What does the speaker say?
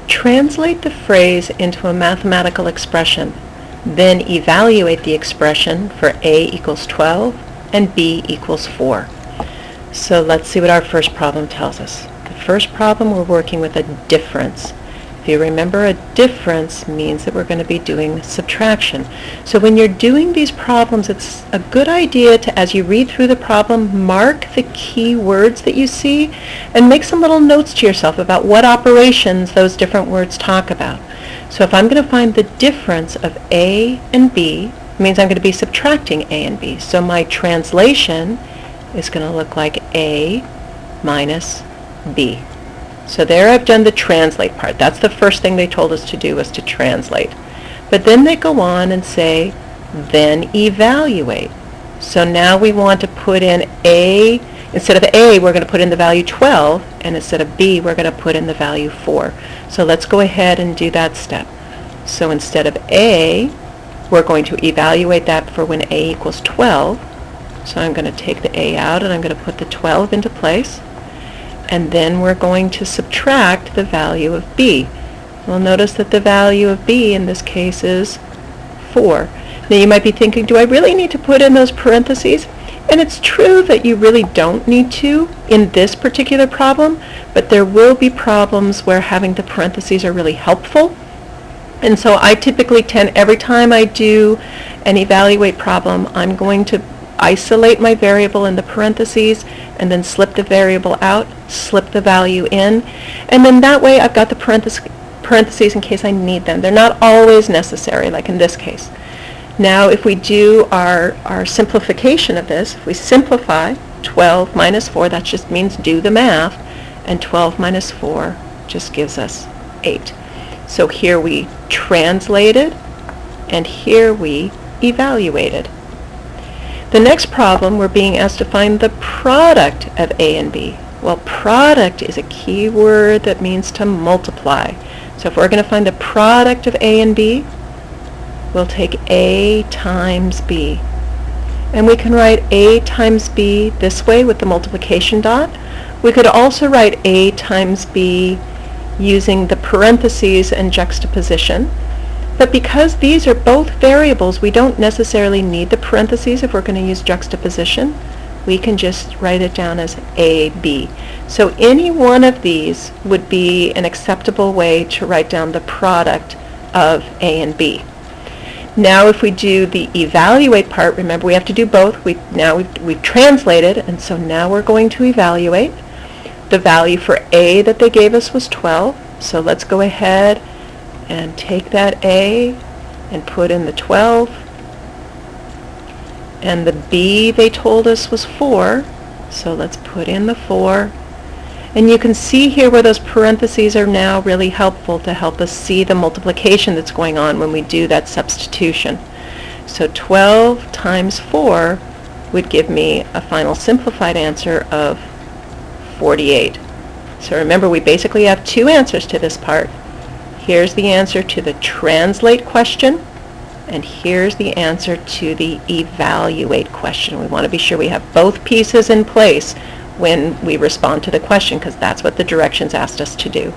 Translate the phrase into a mathematical expression, then evaluate the expression for A equals 12 and B equals 4. So let's see what our first problem tells us. The first problem, we're working with a difference. If you remember, a difference means that we're going to be doing subtraction. So when you're doing these problems, it's a good idea to, as you read through the problem, mark the key words that you see and make some little notes to yourself about what operations those different words talk about. So if I'm going to find the difference of A and B, it means I'm going to be subtracting A and B. So my translation is going to look like A minus B. So there I've done the translate part. That's the first thing they told us to do, was to translate. But then they go on and say, then evaluate. So now we want to put in A. Instead of A, we're going to put in the value 12, and instead of B, we're going to put in the value 4. So let's go ahead and do that step. So instead of A, we're going to evaluate that for when A equals 12. So I'm going to take the A out, and I'm going to put the 12 into place. And then we're going to subtract the value of B. We'll notice that the value of B in this case is 4. Now you might be thinking, do I really need to put in those parentheses? And it's true that you really don't need to in this particular problem, but there will be problems where having the parentheses are really helpful. And so I typically tend, every time I do an evaluate problem, I'm going to isolate my variable in the parentheses and then slip the variable out, slip the value in, and then that way I've got the parentheses in case I need them. They're not always necessary, like in this case. Now if we do our simplification of this, if we simplify 12 minus 4, that just means do the math, and 12 minus 4 just gives us 8. So here we translated, and here we evaluated. The next problem, we're being asked to find the product of A and B. Well, product is a key word that means to multiply. So if we're going to find the product of A and B, we'll take A times B. And we can write A times B this way with the multiplication dot. We could also write A times B using the parentheses and juxtaposition. But because these are both variables, we don't necessarily need the parentheses if we're going to use juxtaposition. We can just write it down as AB. So any one of these would be an acceptable way to write down the product of A and B. Now if we do the evaluate part, remember we have to do both. We've translated, and so now we're going to evaluate. The value for A that they gave us was 12, so let's go ahead and take that A and put in the 12. And the B they told us was 4, so let's put in the 4. And you can see here where those parentheses are now really helpful to help us see the multiplication that's going on when we do that substitution. So 12 times 4 would give me a final simplified answer of 48. So remember, we basically have two answers to this part. Here's the answer to the translate question, and here's the answer to the evaluate question. We want to be sure we have both pieces in place when we respond to the question, because that's what the directions asked us to do.